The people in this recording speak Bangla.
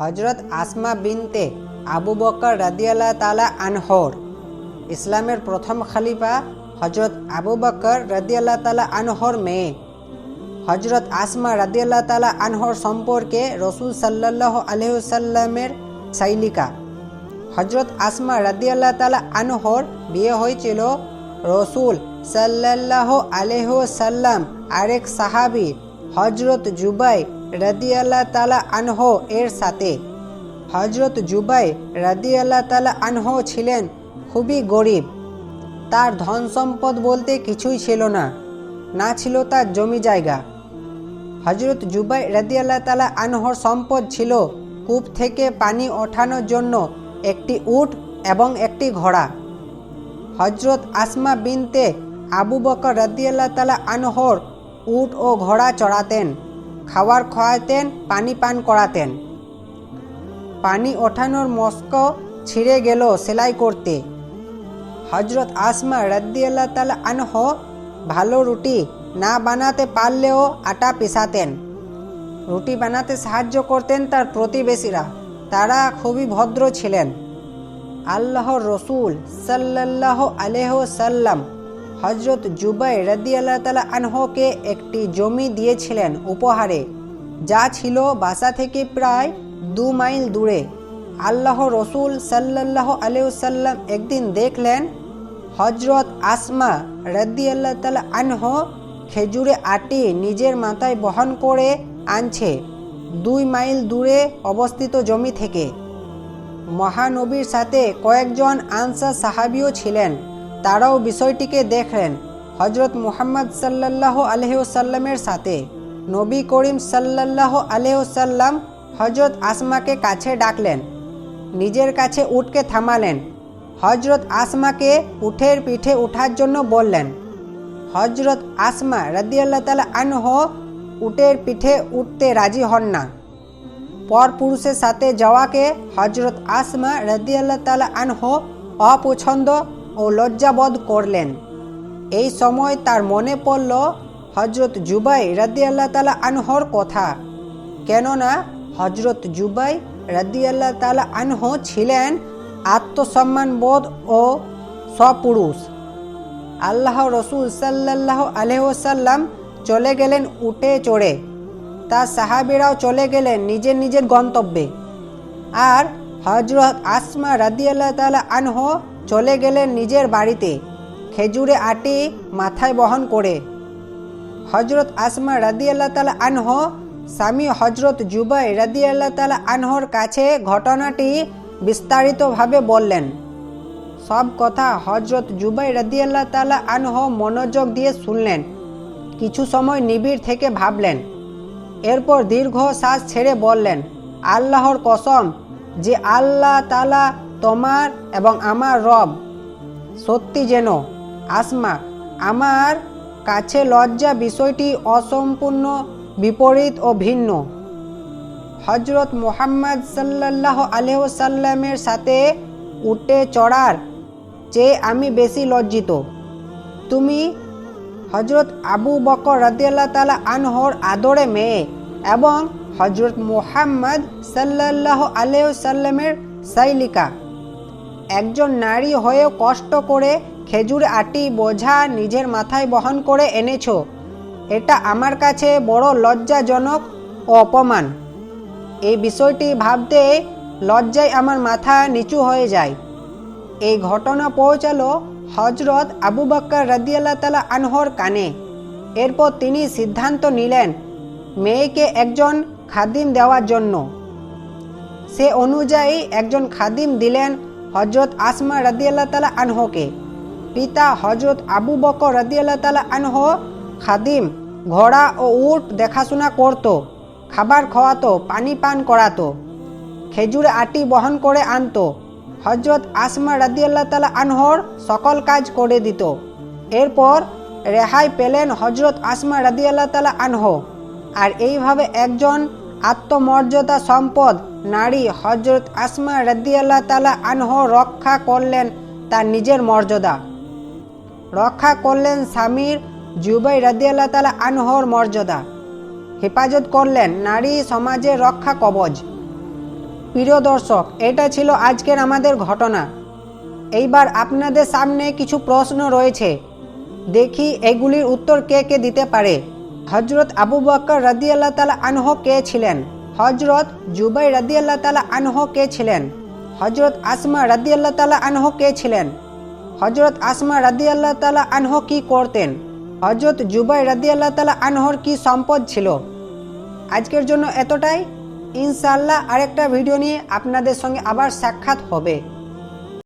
হজরত আসমা বিনতে আবু বকর রাদিয়াল্লাহু তাআলা আনহর ইসলামের প্রথম খলিফা হজরত আবু বকর রাদিয়াল্লাহু তাআলা আনহর মেয়ে হজরত আসমা রাদিয়াল্লাহু তাআলা আনহর সম্পর্কে রসুল সাল্লাল্লাহু আলাইহি ওয়াসাল্লামের সাইলিকা। হজরত আসমা রাদিয়াল্লাহু তাআলা আনহর বিয়ে হয়েছিল রসুল সাল্লাল্লাহু আলাইহি ওয়াসাল্লাম আরেক সাহাবী হজরত জুবাইর রাদিয়াল্লাহু তাআলা আনহ এর সাথে। হজরত জুবাইর রাদিয়াল্লাহু তাআলা আনহ ছিলেন খুবই গরিব। তার ধন সম্পদ বলতে কিছুই ছিল না, না ছিল তার জমি জায়গা। হজরত জুবাইর রাদিয়াল্লাহু তাআলা আনহর সম্পদ ছিল কূপ থেকে পানি ওঠানোর জন্য একটি উট এবং একটি ঘোড়া। হজরত আসমা বিনতে আবু বকর রাদিয়াল্লাহু তাআলা আনহর উট ও ঘোড়া চড়াতেন, খাবার খাওয়াতেন, পানি পান করাতেন। পানি ওঠানোর মস্ক ছিঁড়ে গেল সেলাই করতে। হজরত আসমা রাদিয়াল্লাহু তাআলা আনহ ভালো রুটি না বানাতে পারলেও আটা পিসাতেন। রুটি বানাতে সাহায্য করতেন তার প্রতিবেশীরা, তারা খুবই ভদ্র ছিলেন। আল্লাহর রসুল সাল্লাল্লাহু আলাইহি ওয়াসাল্লাম হজরত জুবাইর রাদিয়াল্লাহু তাআলা আনহকে একটি জমি দিয়েছিলেন উপহারে, যা ছিল বাসা থেকে প্রায় 2 মাইল দূরে। আল্লাহর রসুল সাল্লাল্লাহু আলাইহি ওয়াসাল্লাম একদিন দেখলেন হজরত আসমা রাদিয়াল্লাহু তাআলা আনহ খেজুরে আটি নিজের মাথায় বহন করে আনছে 2 মাইল দূরে অবস্থিত জমি থেকে। মহানবীর সাথে কয়েকজন আনসার সাহাবীও ছিলেন, তারাও বিষয়টিকে দেখলেন হজরত মুহাম্মদ সাল্লাল্লাহু আলাইহি ওয়াসাল্লামের সাথে। নবী করিম সাল্লাল্লাহু আলাইহি ওয়াসাল্লাম হজরত আসমাকে কাছে ডাকলেন, নিজের কাছে উটকে থামালেন। হজরত আসমাকে উটের পিঠে ওঠার জন্য বললেন। হজরত আসমা রাদিয়াল্লাহু তাআলা আনহ উটের পিঠে উঠতে রাজি হন না। পরপুরুষের সাথে যাওয়াকে হজরত আসমা রাদিয়াল্লাহু তাআলা আনহ অপছন্দ ও লজ্জাবোধ করলেন। এই সময় তার মনে পড়ল হজরত জুবাইর রাদিয়াল্লাহু তাআলা আনহর কথা, কেননা হজরত জুবাইর রাদিয়াল্লাহু তাআলা আনহ ছিলেন আত্মসম্মানবোধ ও সপুরুষ। আল্লাহ রসুল সাল্লাল্লাহু আলাইহি ওয়াসাল্লাম চলে গেলেন উটে চড়ে, তার সাহাবীরাও চলে গেলেন নিজের নিজের গন্তব্যে, আর হজরত আসমা রাদিয়াল্লাহু তাআলা আনহ চলে গেলেন নিজের বাড়িতে খেজুরে আটি মাথায় বহন করে। হজরত আসমা রাদিয়াল্লাহু তাআলা আনহ স্বামী হজরত জুবাইর রাদিয়াল্লাহু তাআলা আনহর কাছে ঘটনাটি বিস্তারিতভাবে বললেন। সব কথা হজরত জুবাইর রাদিয়াল্লাহু তাআলা আনহ মনোযোগ দিয়ে শুনলেন, কিছু সময় নিবিড় থেকে ভাবলেন, এরপর দীর্ঘ শ্বাস ছেড়ে বললেন, আল্লাহর কসম যে আল্লাহ তাআলা তোমার এবং আমার রব, সত্যি যেন আসমা আমার কাছে লজ্জা বিষয়টি অসম্পূর্ণ বিপরীত ও ভিন্ন। হজরত মুহাম্মদ সাল্লাল্লাহু আলাইহি ওয়াসাল্লামের সাথে উটে চড়ার চেয়ে আমি বেশি লজ্জিত। তুমি হজরত আবু বকর রাদিয়াল্লাহু তাআলা আনহর আদরে মেয়ে এবং হজরত মুহাম্মদ সাল্লাল্লাহু আলাইহি ওয়াসাল্লামের সাইলিকা। একজন নারী হয়েও কষ্ট করে খেজুর আটি বোঝা নিজের মাথায় বহন করে এনেছো, এটা আমার কাছে বড় লজ্জাজনক ও অপমান। এই বিষয়টি ভাবতে লজ্জায় আমার মাথা নিচু হয়ে যায়। এই ঘটনা পৌঁছালো হজরত আবু বকর রাদিয়াল্লাহু তাআলা আনহর কানে। এরপর তিনি সিদ্ধান্ত নিলেন মেয়েকে একজন খাদিম দেওয়ার জন্য। সে অনুযায়ী একজন খাদিম দিলেন হজরত আসমা রাদিয়াল্লাহু তাআলা আনহকে। পিতা হজরত আবু বকর রাদিয়াল্লাহু তাআলা আনহ খাদিম ঘোড়া ও উট দেখাশোনা করত, খাবার খাওয়াতো, পানি পান করাতো, খেজুরে আটি বহন করে আনতো। হজরত আসমা রাদিয়াল্লাহু তাআলা আনহর সকল কাজ করে দিত। এরপর রেহাই পেলেন হজরত আসমা রাদিয়াল্লাহু তাআলা আনহ। আর এইভাবে একজন আত্মমর্যাদা সম্পদ নারী হজরত আসমা রাদিয়াল্লাহু তাআলা আনহ রক্ষা করলেন তার নিজের মর্যাদা, রক্ষা করলেন স্বামীর জুবাইর রাদিয়াল্লাহু তাআলা আনহর মর্যাদা, হেফাজত করলেন নারী সমাজের রক্ষা কবচ। প্রিয় দর্শক, এটা ছিল আজকের আমাদের ঘটনা। এইবার আপনাদের সামনে কিছু প্রশ্ন রয়েছে, দেখি এগুলির উত্তর কে কে দিতে পারে। হজরত আবু বকর রাদিয়াল্লাহু তাআলা আনহু কে ছিলেন? হজরত জুবাইর রাদিয়াল্লাহু তাআলা আনহু কে ছিলেন? হজরত আসমা রাদিয়াল্লাহু তাআলা আনহু কে ছিলেন? হজরত আসমা রাদিয়াল্লাহু তাআলা আনহু কি করতেন? হজরত জুবাইর রাদিয়াল্লাহু তাআলা আনহুর কি সম্পদ ছিল? আজকের জন্য এতটাই। ইনশাআল্লাহ আরেকটা ভিডিও নিয়ে আপনাদের সঙ্গে আবার সাক্ষাৎ হবে।